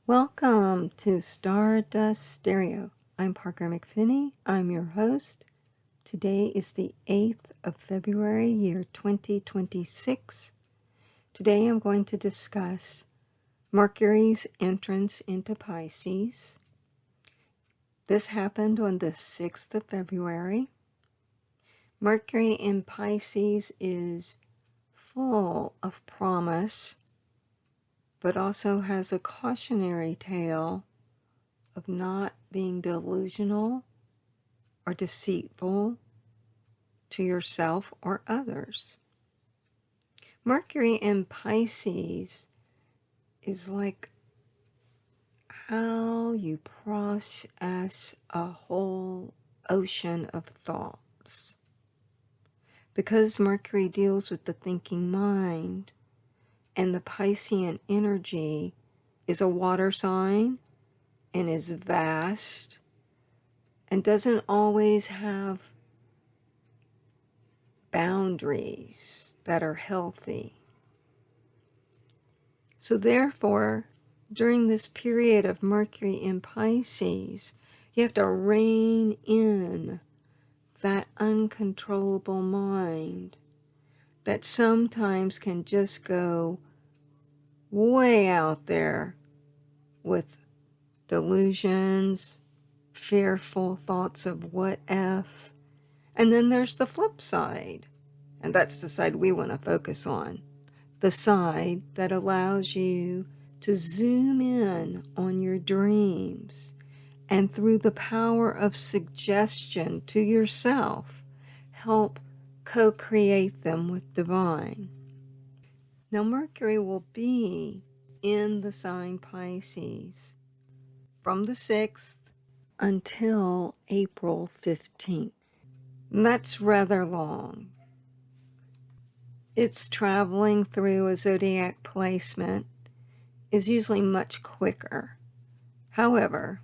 Welcome to Stardust Stereo. I'm Parker McPhinney. I'm your host. Today is the 8th of February, year 2026. Today I'm going to discuss Mercury's entrance into Pisces. This happened on the 6th of February. Mercury in Pisces is full of promise, but also has a cautionary tale of not being delusional or deceitful to yourself or others. Mercury in Pisces is like how you process a whole ocean of thoughts. Because Mercury deals with the thinking mind, and the Piscean energy is a water sign and is vast and doesn't always have boundaries that are healthy. So therefore, during this period of Mercury in Pisces, you have to rein in that uncontrollable mind that sometimes can just go way out there with delusions, fearful thoughts of what if. And then there's the flip side, and that's the side we want to focus on, the side that allows you to zoom in on your dreams and through the power of suggestion to yourself, help co-create them with divine. Now, Mercury will be in the sign Pisces from the 6th until April 15th. And that's rather long. Its traveling through a zodiac placement is usually much quicker. However,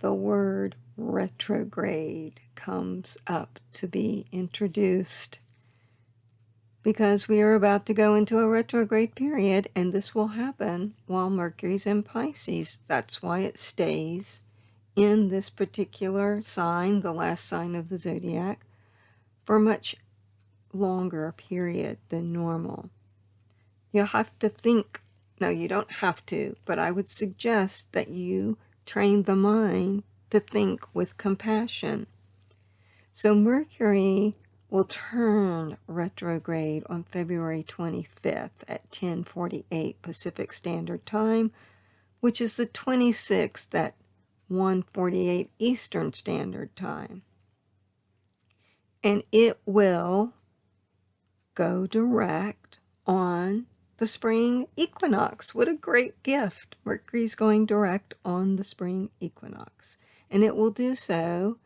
the word retrograde comes up to be introduced because we are about to go into a retrograde period, and this will happen while Mercury's in Pisces. That's why it stays in this particular sign, the last sign of the zodiac, for a much longer period than normal. You have to think, no, you don't have to, but I would suggest that you train the mind to think with compassion. So Mercury will turn retrograde on February 25th at 10:48 Pacific Standard Time, which is the 26th at 1:48 Eastern Standard Time. And it will go direct on the spring equinox. What a great gift. Mercury's going direct on the spring equinox. And it will do so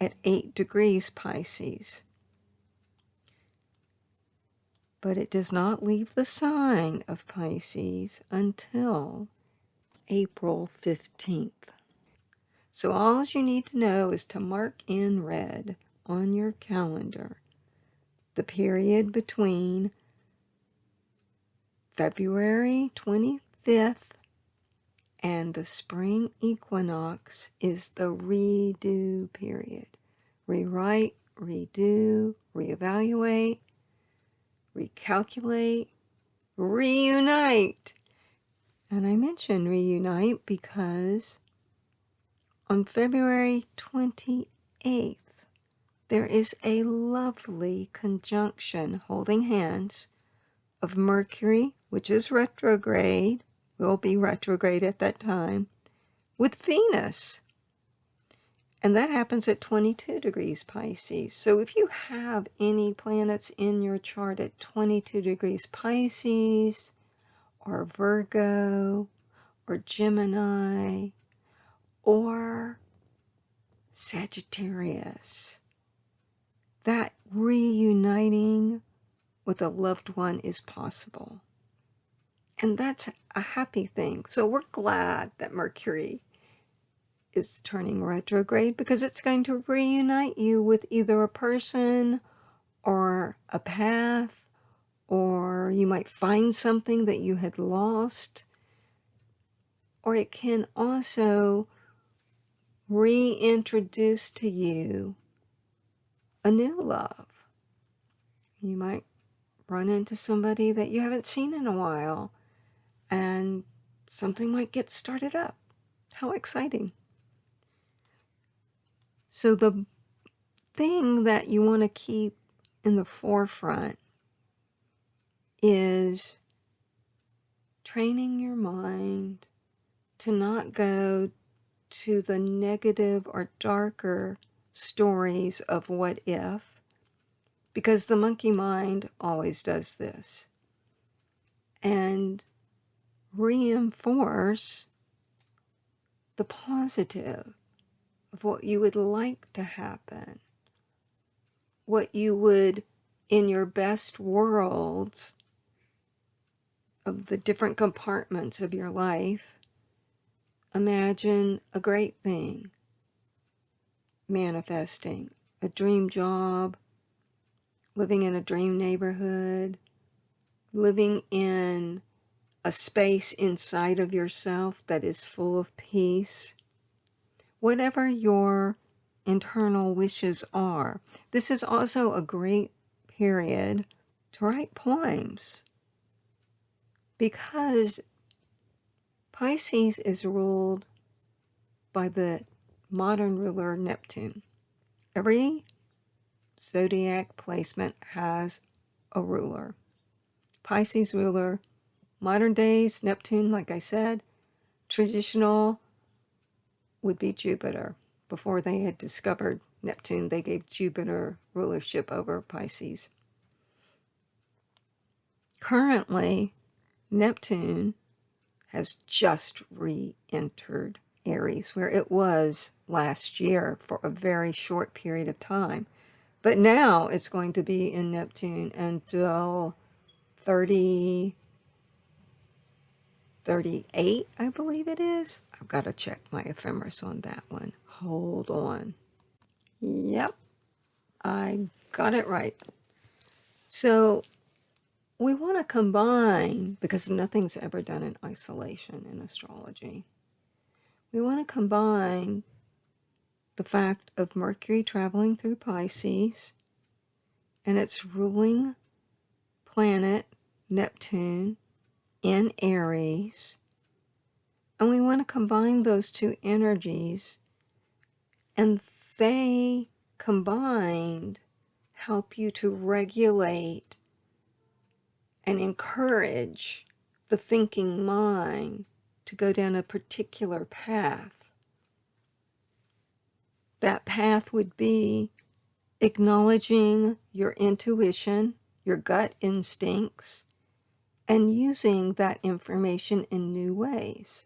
at 8 degrees Pisces. But it does not leave the sign of Pisces until April 15th. So all you need to know is to mark in red on your calendar the period between February 25th and the spring equinox is the redo period. Rewrite, redo, reevaluate, recalculate, reunite. And I mention reunite because on February 28th, there is a lovely conjunction holding hands of Mercury, which is retrograde, will be retrograde at that time, with Venus. And that happens at 22 degrees Pisces. So if you have any planets in your chart at 22 degrees Pisces, or Virgo, or Gemini, or Sagittarius, that reuniting with a loved one is possible. And that's a happy thing. So we're glad that Mercury is turning retrograde because it's going to reunite you with either a person or a path, or you might find something that you had lost. or it can also reintroduce to you a new love. You might run into somebody that you haven't seen in a while, and something might get started up. How exciting. So the thing that you want to keep in the forefront is training your mind to not go to the negative or darker stories of what if, because the monkey mind always does this, and reinforce the positive of what you would like to happen, what you would, in your best worlds of the different compartments of your life, imagine a great thing manifesting, a dream job, living in a dream neighborhood, living in a space inside of yourself that is full of peace. Whatever your internal wishes are. This is also a great period to write poems, because Pisces is ruled by the modern ruler Neptune. Every zodiac placement has a ruler. Pisces ruler, modern days, Neptune, like I said. Traditional would be Jupiter. Before they had discovered Neptune, they gave Jupiter rulership over Pisces. Currently, Neptune has just re-entered Aries, where it was last year for a very short period of time. But now it's going to be in Neptune until 38, I believe it is. I've got to check my ephemeris on that one. Hold on. Yep, I got it right. So we want to combine, because nothing's ever done in isolation in astrology. We want to combine the fact of Mercury traveling through Pisces and its ruling planet, Neptune, in Aries. And we want to combine those two energies, and they combined help you to regulate and encourage the thinking mind to go down a particular path. That path would be acknowledging your intuition, your gut instincts, and using that information in new ways.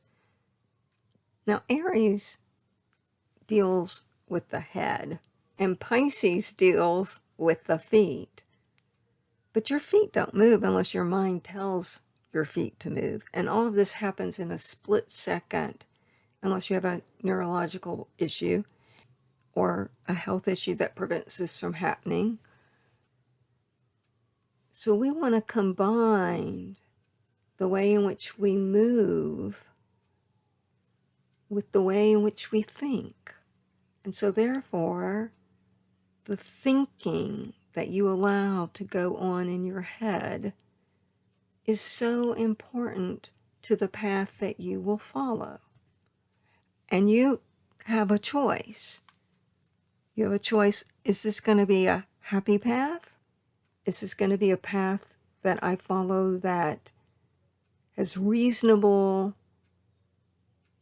Now, Aries deals with the head, and Pisces deals with the feet. But your feet don't move unless your mind tells your feet to move. And all of this happens in a split second, unless you have a neurological issue or a health issue that prevents this from happening. So we want to combine the way in which we move with the way in which we think. And so therefore, the thinking that you allow to go on in your head is so important to the path that you will follow. And you have a choice. You have a choice. Is this going to be a happy path? Is this going to be a path that I follow that has reasonable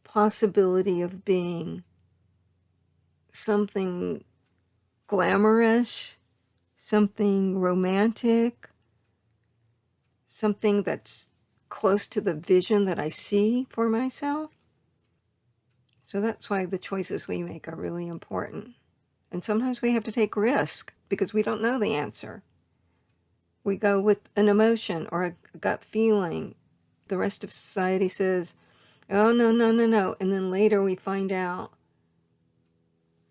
possibility of being something glamorous, something romantic, something that's close to the vision that I see for myself? So that's why the choices we make are really important. And sometimes we have to take risk because we don't know the answer. We go with an emotion or a gut feeling. The rest of society says, oh, no, no, no, no. And then later we find out,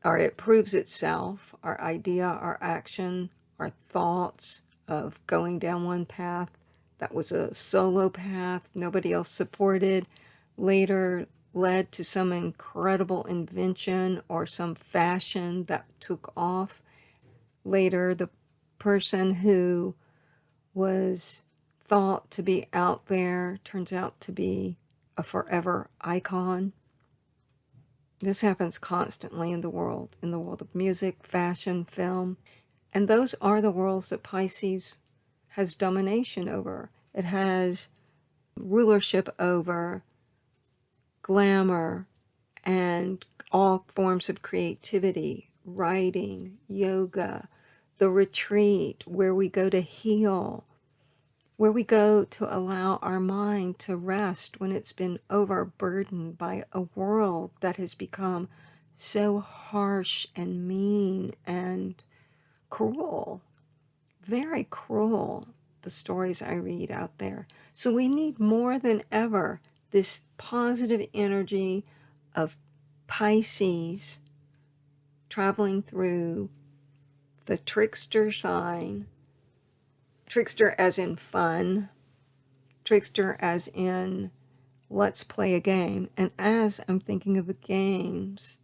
or it proves itself, our idea, our action, our thoughts of going down one path that was a solo path, nobody else supported, later led to some incredible invention or some fashion that took off. Later, the person who was thought to be out there turns out to be a forever icon. This happens constantly in the world of music, fashion, film. And those are the worlds that Pisces has domination over. It has rulership over glamour and all forms of creativity, writing, yoga, the retreat, where we go to heal, where we go to allow our mind to rest when it's been overburdened by a world that has become so harsh and mean and cruel, very cruel, the stories I read out there. So we need more than ever this positive energy of Pisces traveling through the trickster sign, trickster as in fun, trickster as in let's play a game. And as I'm thinking of the games,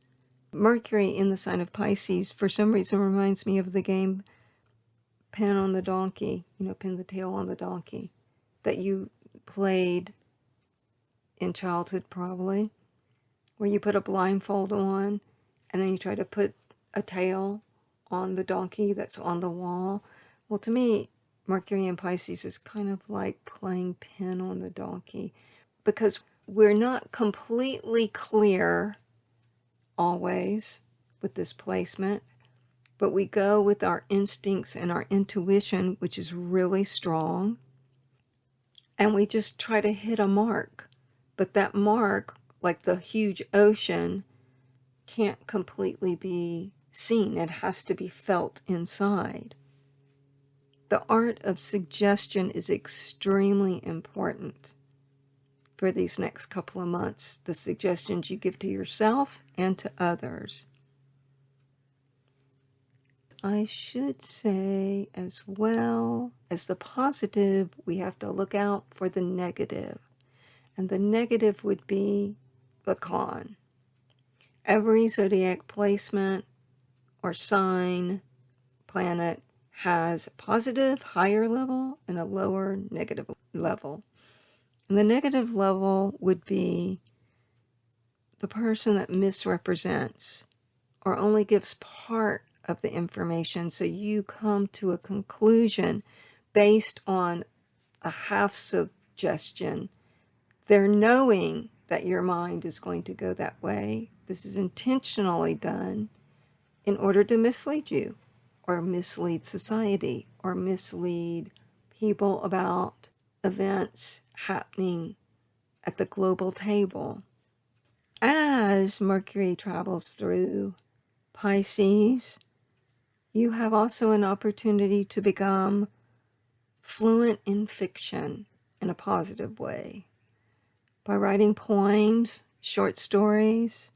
Mercury in the sign of Pisces for some reason reminds me of the game Pin on the Donkey, pin the tail on the donkey, that you played in childhood probably, where you put a blindfold on and then you try to put a tail on the donkey that's on the wall. Well, to me, Mercury in Pisces is kind of like playing pin on the donkey, because we're not completely clear always with this placement, but we go with our instincts and our intuition, which is really strong, and we just try to hit a mark. But that mark, like the huge ocean, can't completely be seen. It has to be felt inside. The art of suggestion is extremely important for these next couple of months, the suggestions you give to yourself and to others. I should say, as well as the positive, we have to look out for the negative. And the negative would be the con. Every zodiac placement or sign, planet, has a positive, higher level and a lower, negative level. And the negative level would be the person that misrepresents or only gives part of the information, so you come to a conclusion based on a half suggestion. They're knowing that your mind is going to go that way. This is intentionally done in order to mislead you, or mislead society, or mislead people about events happening at the global table. As Mercury travels through Pisces, you have also an opportunity to become fluent in fiction in a positive way. By writing poems, short stories,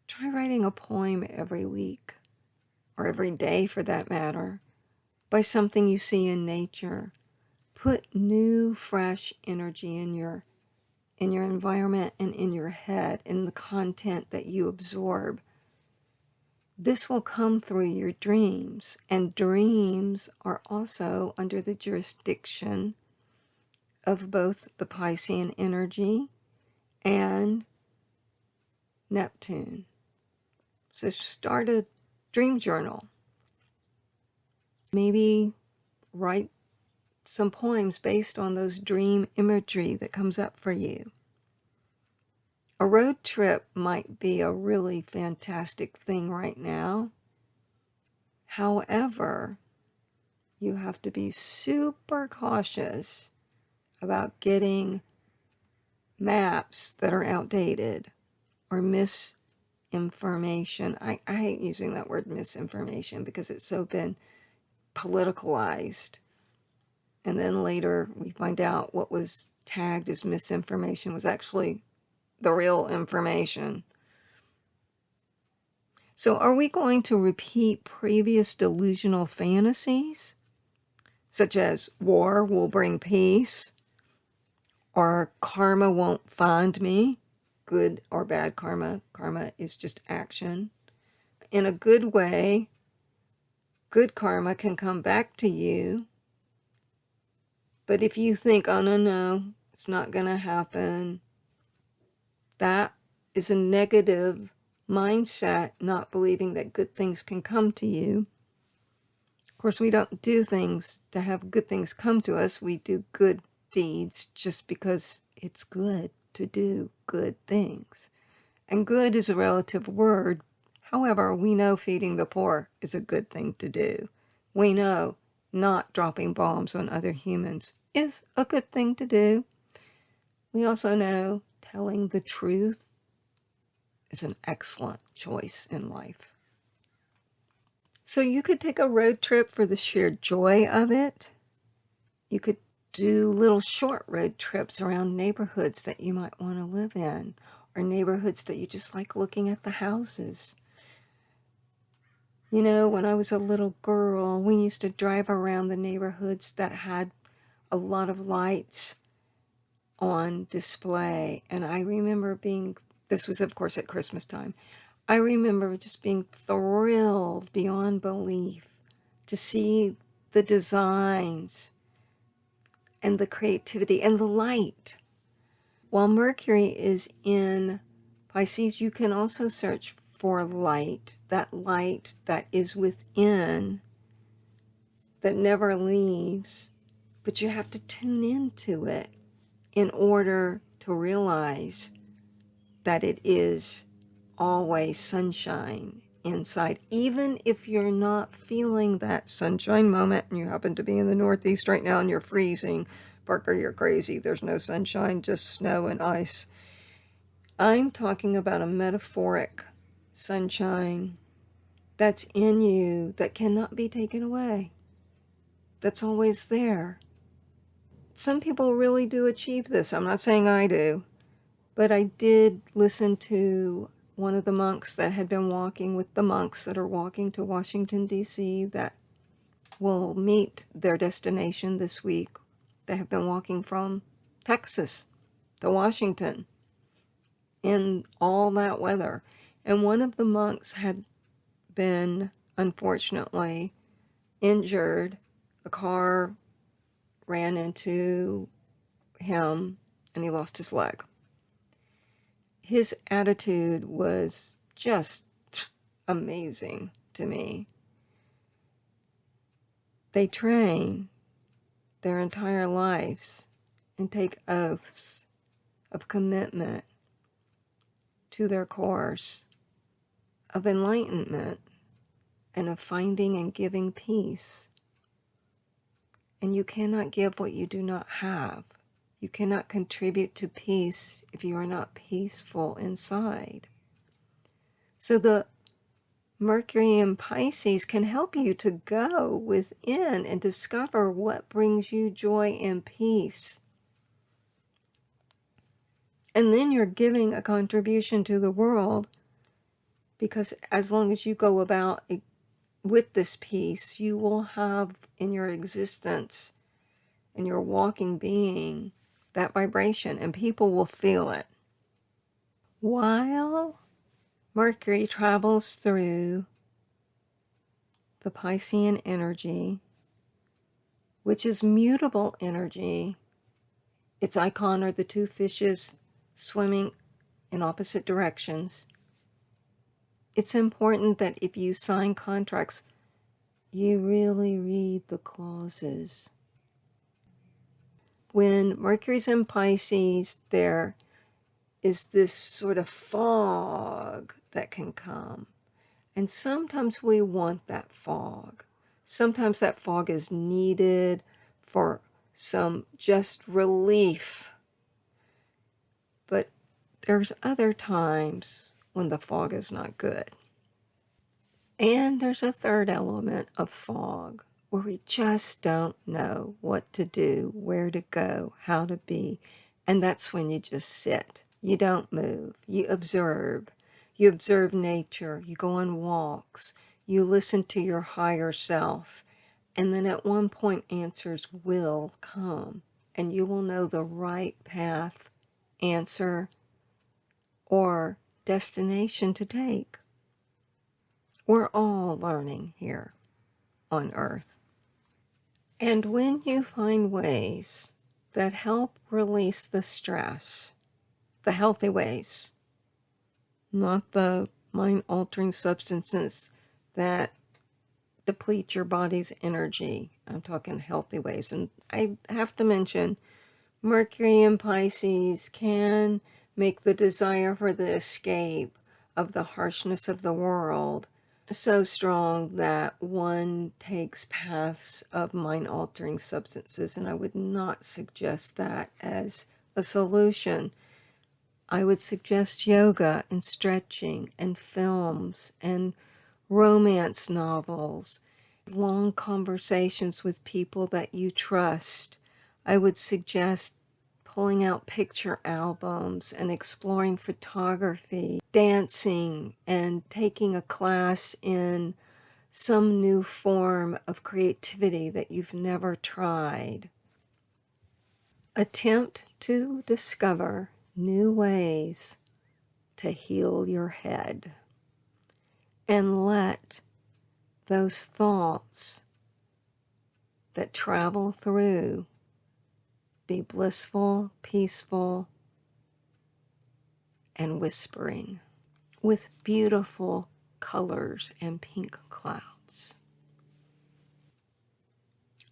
try writing a poem every week, or every day for that matter, by something you see in nature. Put new, fresh energy in your environment and in your head, in the content that you absorb. This will come through your dreams, and dreams are also under the jurisdiction of both the Piscean energy and Neptune. So start a dream journal. Maybe write some poems based on those dream imagery that comes up for you. A road trip might be a really fantastic thing right now. However, you have to be super cautious about getting maps that are outdated or misinformation. I hate using that word misinformation because it's so been politicalized. And then later we find out what was tagged as misinformation was actually the real information. So are we going to repeat previous delusional fantasies, such as war will bring peace, or karma won't find me. Good or bad karma. Karma is just action. In a good way, good karma can come back to you. But if you think, oh, no, it's not going to happen, that is a negative mindset, not believing that good things can come to you. Of course, we don't do things to have good things come to us. We do good deeds just because it's good to do good things. And good is a relative word. However, we know feeding the poor is a good thing to do. We know not dropping bombs on other humans is a good thing to do. We also know telling the truth is an excellent choice in life. So you could take a road trip for the sheer joy of it. You could do little short road trips around neighborhoods that you might want to live in, or neighborhoods that you just like looking at the houses. You know, when I was a little girl, we used to drive around the neighborhoods that had a lot of lights on display. And I remember this was of course at Christmas time, I remember just being thrilled beyond belief to see the designs and the creativity and the light. While Mercury is in Pisces, you can also search for light that is within, that never leaves, but you have to tune into it in order to realize that it is always sunshine inside. Even if you're not feeling that sunshine moment and you happen to be in the Northeast right now and you're freezing, Parker, you're crazy. There's no sunshine, just snow and ice. I'm talking about a metaphoric sunshine that's in you that cannot be taken away, that's always there. Some people really do achieve this. I'm not saying I do, but I did listen to one of the monks that had been walking with the monks that are walking to Washington, D.C., that will meet their destination this week. They have been walking from Texas to Washington in all that weather. And one of the monks had been, unfortunately, injured. A car ran into him and he lost his leg. His attitude was just amazing to me. They train their entire lives and take oaths of commitment to their course of enlightenment and of finding and giving peace. And you cannot give what you do not have. You cannot contribute to peace if you are not peaceful inside. So the Mercury in Pisces can help you to go within and discover what brings you joy and peace. And then you're giving a contribution to the world, because as long as you go about with this peace, you will have in your existence, in your walking being, that vibration, and people will feel it. While Mercury travels through the Piscean energy, which is mutable energy, its icon are the two fishes swimming in opposite directions. It's important that if you sign contracts, you really read the clauses. When Mercury's in Pisces, there is this sort of fog that can come. And sometimes we want that fog. Sometimes that fog is needed for some just relief. But there's other times when the fog is not good. And there's a third element of fog where we just don't know what to do, where to go, how to be. And that's when you just sit. You don't move. You observe. You observe nature. You go on walks. You listen to your higher self. And then at one point, answers will come. and you will know the right path, answer, or destination to take. We're all learning here on Earth. And when you find ways that help release the stress, the healthy ways, not the mind-altering substances that deplete your body's energy. I'm talking healthy ways. And I have to mention, Mercury in Pisces can make the desire for the escape of the harshness of the world so strong that one takes paths of mind-altering substances, and I would not suggest that as a solution. I would suggest yoga and stretching and films and romance novels, long conversations with people that you trust. I would suggest pulling out picture albums and exploring photography, dancing, and taking a class in some new form of creativity that you've never tried. Attempt to discover new ways to heal your head, and let those thoughts that travel through be blissful, peaceful, and whispering with beautiful colors and pink clouds.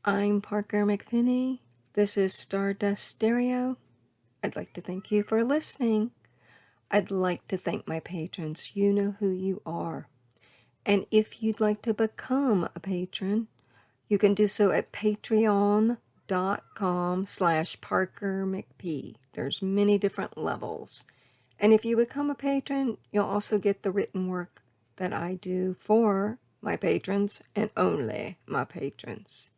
I'm Parker McPhinney. This is Stardust Stereo. I'd like to thank you for listening. I'd like to thank my patrons. You know who you are. And if you'd like to become a patron, you can do so at patreon.com/ParkerMcP. There's many different levels. And if you become a patron, you'll also get the written work that I do for my patrons and only my patrons.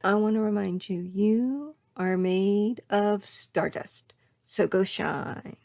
I want to remind you, you are made of stardust, so go shine.